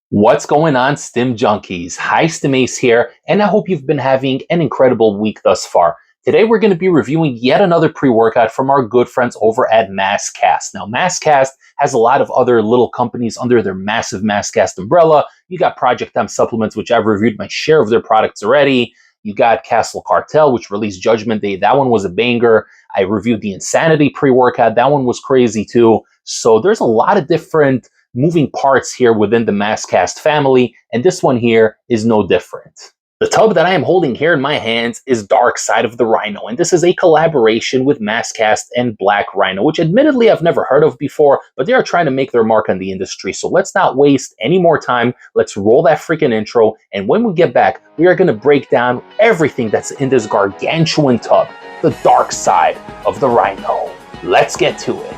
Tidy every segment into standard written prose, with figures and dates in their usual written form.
What's going on, Stim Junkies? Hi, Stimace here, and I hope you've been having an incredible week thus far. Today, we're going to be reviewing yet another pre-workout from our good friends over at MassCast. Now, MassCast has a lot of other little companies under their massive MassCast umbrella. You got Project M Supplements, which I've reviewed my share of their products already. You got Castle Cartel, which released Judgment Day. That one was a banger. I reviewed the Insanity pre-workout. That one was crazy too. So there's a lot of different moving parts here within the MassCast family, and this one here is no different. The tub that I am holding here in my hands is Dark Side of the Rhino, and this is a collaboration with MassCast and Black Rhino, which admittedly I've never heard of before, but they are trying to make their mark on the industry. So let's not waste any more time. Let's roll that freaking intro, and when we get back, we are going to break down everything that's in this gargantuan tub, the Dark Side of the Rhino. Let's get to it.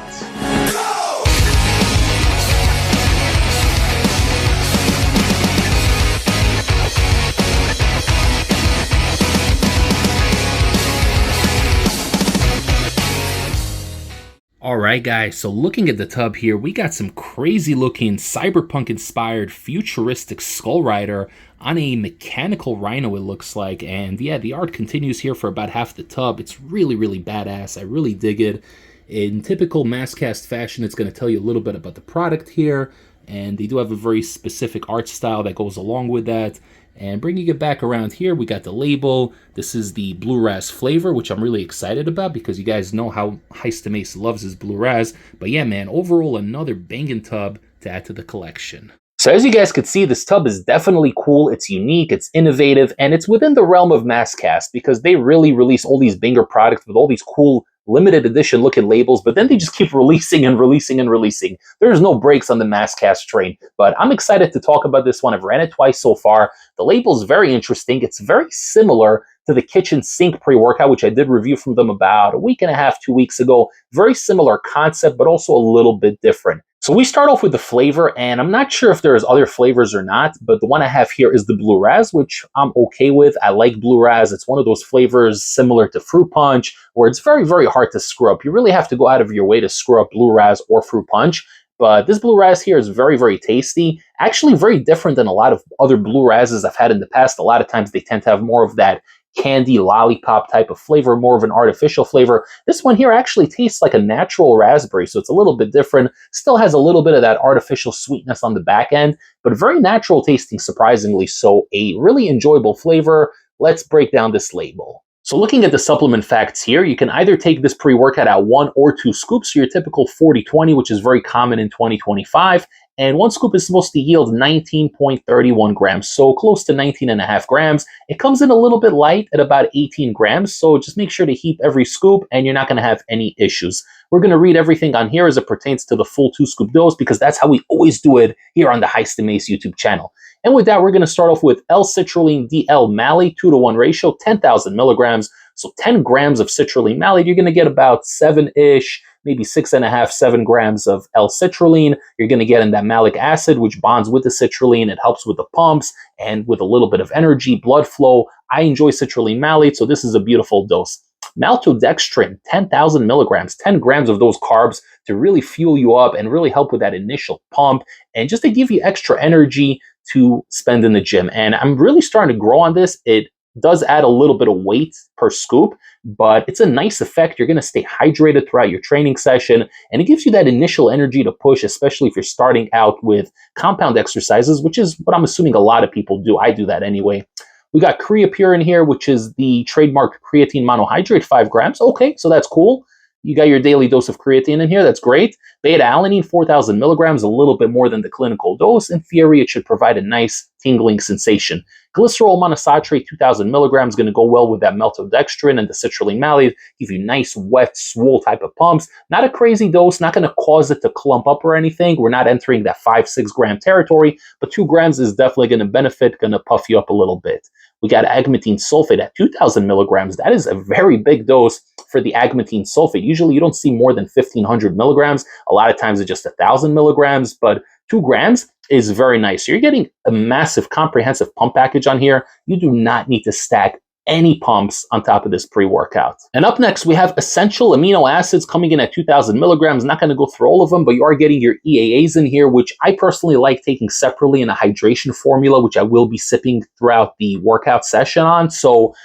Alright guys, so looking at the tub here, we got some crazy looking cyberpunk inspired futuristic skull rider on a mechanical rhino it looks like, and yeah, the art continues here for about half the tub. It's really badass. I really dig it. In typical MassCast fashion, it's going to tell you a little bit about the product here, and they do have a very specific art style that goes along with that. And bringing it back around here, we got the label. This is the Blue Raz flavor, which I'm really excited about because you guys know how Heistamace loves his Blue Raz. But yeah, man, overall, another banging tub to add to the collection. So as you guys can see, this tub is definitely cool. It's unique, it's innovative, and it's within the realm of MassCast because they really release all these banger products with all these cool limited edition looking labels, but then they just keep releasing and releasing and releasing. There's no breaks on the MassCast train, but I'm excited to talk about this one. I've ran it twice so far. The label is very interesting. It's very similar to the kitchen sink pre-workout, which I did review from them about a week and a half, 2 weeks ago. Very similar concept, but also a little bit different. So we start off with the flavor, and I'm not sure if there's other flavors or not, but the one I have here is the Blue Raz, which I'm okay with. I like Blue Raz. It's one of those flavors similar to Fruit Punch, where it's very hard to screw up. You really have to go out of your way to screw up Blue Raz or Fruit Punch. But this Blue Raz here is very tasty. Actually very different than a lot of other Blue Razes I've had in the past. A lot of times they tend to have more of that candy lollipop type of flavor, more of an artificial flavor. This one here actually tastes like a natural raspberry, so it's a little bit different. Still has a little bit of that artificial sweetness on the back end, but very natural tasting, surprisingly. So a really enjoyable flavor. Let's break down this label. So looking at the supplement facts here, you can either take this pre-workout at 1 or 2 scoops, so your typical 40-20, which is very common in 2025. And 1 scoop is supposed to yield 19.31 grams, so close to 19.5 grams. It comes in a little bit light at about 18 grams, so just make sure to heap every scoop and you're not going to have any issues. We're going to read everything on here as it pertains to the full 2-scoop dose because that's how we always do it here on the Heistamace YouTube channel. And with that, we're going to start off with L-Citrulline Malate, 2-to-1 ratio, 10,000 milligrams. So 10 grams of citrulline malate, you're going to get about 7-ish, maybe 6.5, 7 grams of L-citrulline. You're going to get in that malic acid, which bonds with the citrulline. It helps with the pumps and with a little bit of energy, blood flow. I enjoy citrulline malate, so this is a beautiful dose. Maltodextrin, 10,000 milligrams, 10 grams of those carbs to really fuel you up and really help with that initial pump and just to give you extra energy to spend in the gym. And I'm really starting to grow on this. It does add a little bit of weight per scoop, but it's a nice effect. You're going to stay hydrated throughout your training session, and it gives you that initial energy to push, especially if you're starting out with compound exercises, which is what I'm assuming a lot of people do. I do that anyway. We got Creapure in here, which is the trademark creatine monohydrate, 5 grams. Okay, so that's cool. You got your daily dose of creatine in here. That's great. Beta-Alanine, 4,000 milligrams, a little bit more than the clinical dose. In theory, it should provide a nice tingling sensation. Glycerol Monostearate, 2,000 milligrams, going to go well with that Maltodextrin and the citrulline malate. Give you nice, wet, swole type of pumps. Not a crazy dose, not going to cause it to clump up or anything. We're not entering that 5-6 gram territory, but 2 grams is definitely going to benefit, going to puff you up a little bit. We got Agmatine Sulfate at 2,000 milligrams. That is a very big dose for the Agmatine Sulfate. Usually you don't see more than 1,500 milligrams. A lot of times it's just 1,000 milligrams, but 2 grams is very nice. So you're getting a massive comprehensive pump package on here. You do not need to stack any pumps on top of this pre-workout. And up next, we have essential amino acids coming in at 2,000 milligrams. Not going to go through all of them, but you are getting your EAAs in here, which I personally like taking separately in a hydration formula, which I will be sipping throughout the workout session on. So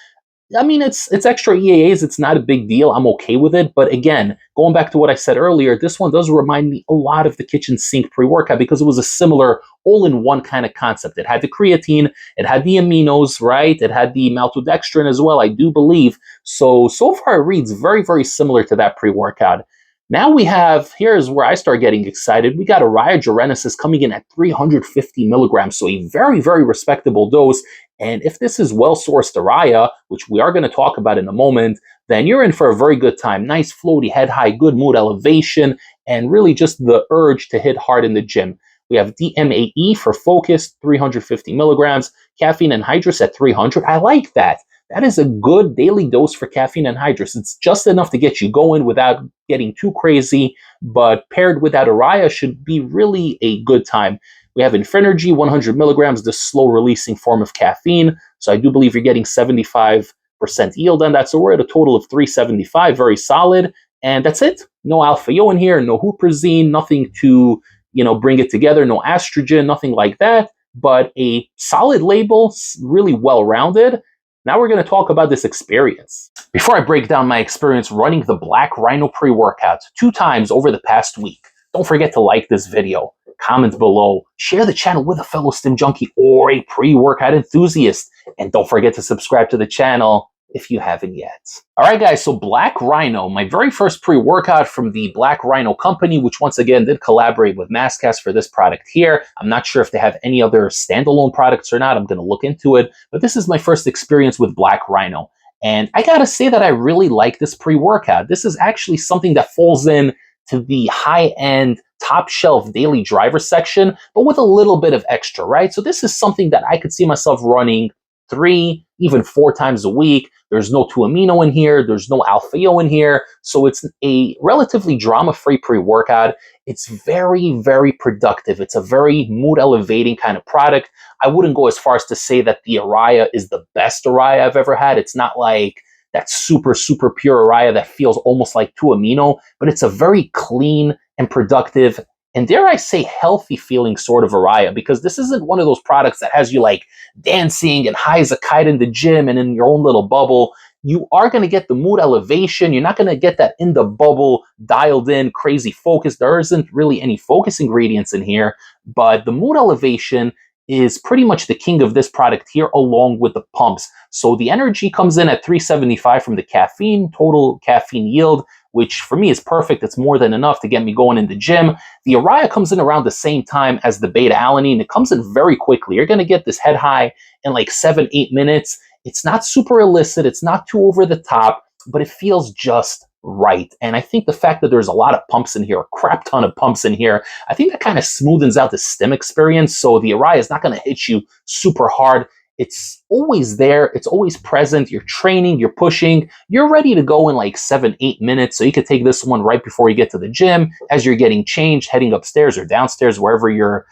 I mean, it's extra EAAs. It's not a big deal. I'm okay with it. But again, going back to what I said earlier, this one does remind me a lot of the kitchen sink pre-workout because it was a similar all-in-one kind of concept. It had the creatine, it had the aminos, right? It had the maltodextrin as well, I do believe. So far it reads very, very similar to that pre-workout. Now we have, here's where I start getting excited. We got Araya genesis coming in at 350 milligrams, so a very, very respectable dose. And if this is well-sourced Araya, which we are going to talk about in a moment, then you're in for a very good time. Nice floaty head high, good mood elevation, and really just the urge to hit hard in the gym. We have DMAE for focus, 350 milligrams, caffeine anhydrous at 300. I like that. That is a good daily dose for caffeine anhydrous. It's just enough to get you going without getting too crazy, but paired with that Araya should be really a good time. We have Infinergy, 100 milligrams, the slow-releasing form of caffeine. So I do believe you're getting 75% yield on that. So we're at a total of 375, very solid. And that's it. No alpha-yo in here, no huperzine, nothing to, bring it together, no estrogen, nothing like that. But a solid label, really well-rounded. Now we're going to talk about this experience. Before I break down my experience running the Black Rhino pre-workout 2 times over the past week, don't forget to like this video, comment below, share the channel with a fellow stim junkie or a pre-workout enthusiast, and don't forget to subscribe to the channel if you haven't yet. All right, guys, so Black Rhino, my very first pre-workout from the Black Rhino company, which once again did collaborate with Masscast for this product here. I'm not sure if they have any other standalone products or not. I'm going to look into it, but this is my first experience with Black Rhino. And I gotta say that I really like this pre-workout. This is actually something that falls in to the high-end, top-shelf daily driver section, but with a little bit of extra, right? So this is something that I could see myself running 3, even 4 times a week. There's no 2-amino in here. There's no alpha-yo in here. So it's a relatively drama-free pre-workout. It's very, very productive. It's a very mood-elevating kind of product. I wouldn't go as far as to say that the Araya is the best Araya I've ever had. It's not like that super, super pure Araya that feels almost like 2-amino, but it's a very clean and productive, and dare I say healthy feeling sort of Araya, because this isn't one of those products that has you like dancing and high as a kite in the gym and in your own little bubble. You are going to get the mood elevation. You're not going to get that in the bubble, dialed in, crazy focus. There isn't really any focus ingredients in here, but the mood elevation is pretty much the king of this product here, along with the pumps. So the energy comes in at 375 from the caffeine, total caffeine yield, which for me is perfect. It's more than enough to get me going in the gym. The Araya comes in around the same time as the Beta-Alanine. It comes in very quickly. You're going to get this head high in like 7-8 minutes. It's not super illicit. It's not too over the top, but it feels just right. And I think the fact that there's a lot of pumps in here, a crap ton of pumps in here, I think that kind of smoothens out the stim experience. So the Araya is not going to hit you super hard. It's always there. It's always present. You're training, you're pushing, you're ready to go in like 7-8 minutes. So you could take this one right before you get to the gym, as you're getting changed, heading upstairs or downstairs, wherever your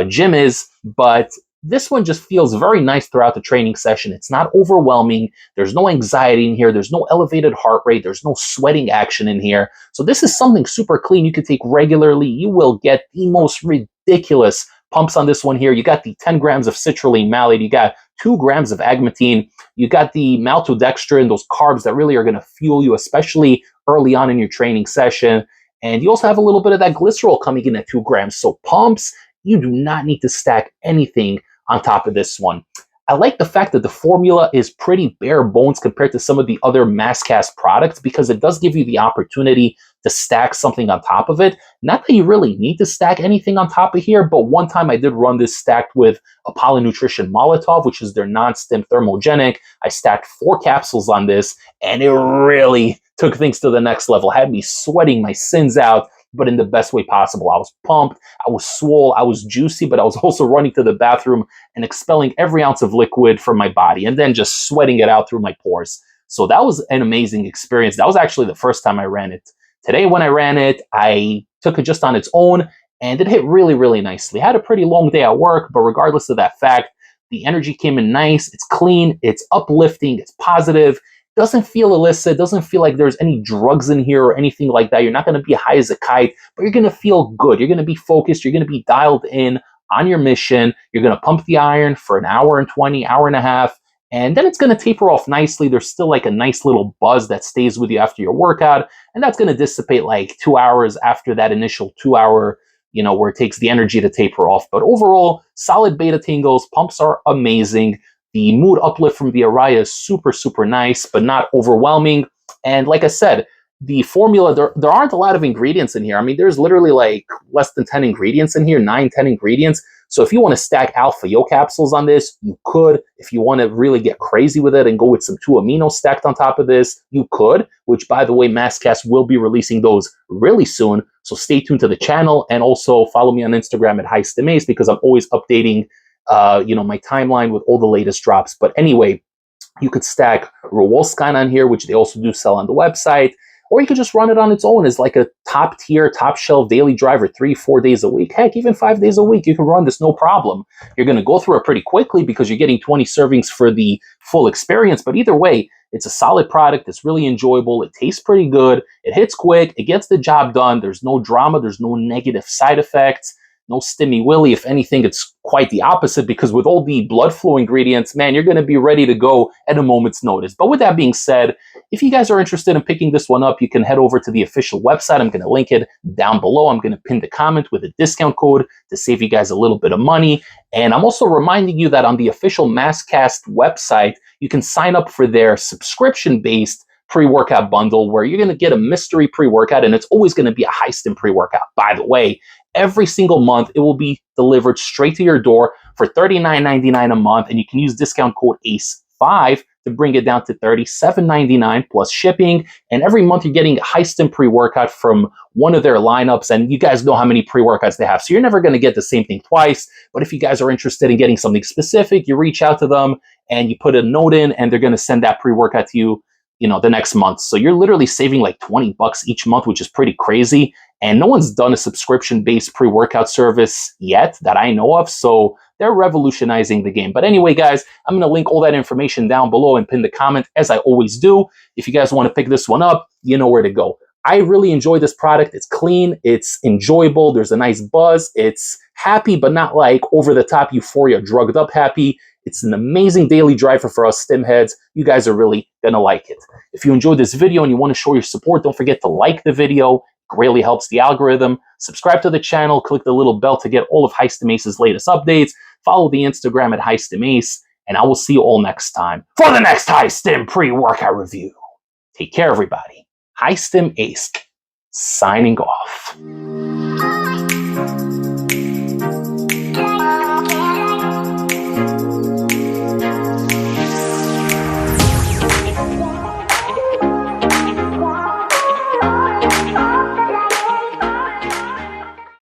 gym is. But this one just feels very nice throughout the training session. It's not overwhelming. There's no anxiety in here. There's no elevated heart rate. There's no sweating action in here. So this is something super clean you can take regularly. You will get the most ridiculous pumps on this one here. You got the 10 grams of citrulline malate. You got 2 grams of agmatine. You got the maltodextrin, those carbs that really are going to fuel you, especially early on in your training session. And you also have a little bit of that glycerol coming in at 2 grams. So pumps, you do not need to stack anything on top of this one. I like the fact that the formula is pretty bare bones compared to some of the other Masscast products, because it does give you the opportunity to stack something on top of it. Not that you really need to stack anything on top of here, but one time I did run this stacked with Apollo Nutrition Molotov, which is their non-stim thermogenic. I stacked 4 capsules on this, and it really took things to the next level. Had me sweating my sins out, but in the best way possible. I was pumped, I was swole, I was juicy, but I was also running to the bathroom and expelling every ounce of liquid from my body and then just sweating it out through my pores. So that was an amazing experience. That was actually the first time I ran it. Today when I ran it, I took it just on its own, and it hit really, really nicely. I had a pretty long day at work, but regardless of that fact, The energy came in nice, it's clean, it's uplifting, it's positive. Doesn't feel illicit, doesn't feel like there's any drugs in here or anything like that. You're not going to be high as a kite, but you're going to feel good. You're going to be focused. You're going to be dialed in on your mission. You're going to pump the iron for an hour and 20, hour and a half, and then it's going to taper off nicely. There's still like a nice little buzz that stays with you after your workout, and that's going to dissipate like 2 hours after that initial 2 hour, where it takes the energy to taper off. But overall, solid beta tingles. Pumps are amazing. The mood uplift from the Araya is super, super nice, but not overwhelming. And like I said, the formula, there aren't a lot of ingredients in here. I mean, there's literally like less than 10 ingredients in here, 9, 10 ingredients. So if you want to stack alpha yo capsules on this, you could. If you want to really get crazy with it and go with some 2 aminos stacked on top of this, you could, which by the way, Masscast will be releasing those really soon. So stay tuned to the channel, and also follow me on Instagram at HighStimAce, because I'm always updating my timeline with all the latest drops. But anyway, you could stack Rowolscan on here, which they also do sell on the website, or you could just run it on its own as like a top tier, top shelf daily driver 3-4 days a week. Heck, even 5 days a week, you can run this no problem. You're going to go through it pretty quickly because you're getting 20 servings for the full experience. But either way, it's a solid product. It's really enjoyable. It tastes pretty good. It hits quick. It gets the job done. There's no drama. There's no negative side effects. No stimmy willy. If anything, it's quite the opposite, because with all the blood flow ingredients, man, you're going to be ready to go at a moment's notice. But with that being said, if you guys are interested in picking this one up, you can head over to the official website. I'm going to link it down below. I'm going to pin the comment with a discount code to save you guys a little bit of money. And I'm also reminding you that on the official Masscast website, you can sign up for their subscription-based pre-workout bundle, where you're going to get a mystery pre-workout, and it's always going to be a high-stim pre-workout. By the way, every single month, it will be delivered straight to your door for $39.99 a month, and you can use discount code ACE5 to bring it down to $37.99 plus shipping. And every month, you're getting a high-stim pre-workout from one of their lineups, and you guys know how many pre-workouts they have, so you're never going to get the same thing twice. But if you guys are interested in getting something specific, you reach out to them, and you put a note in, and they're going to send that pre-workout to you, the next month. So you're literally saving like 20 bucks each month, which is pretty crazy. And no one's done a subscription-based pre-workout service yet that I know of. So they're revolutionizing the game. But anyway, guys, I'm going to link all that information down below and pin the comment, as I always do. If you guys want to pick this one up, you know where to go. I really enjoy this product. It's clean. It's enjoyable. There's a nice buzz. It's happy, but not like over-the-top euphoria, drugged up happy. It's an amazing daily driver for us stim heads. You guys are really going to like it. If you enjoyed this video and you want to show your support, don't forget to like the video. It greatly helps the algorithm. Subscribe to the channel. Click the little bell to get all of HighStimAce's latest updates. Follow the Instagram at HighStimAce. And I will see you all next time for the next HighStim pre-workout review. Take care, everybody. HighStimAce signing off.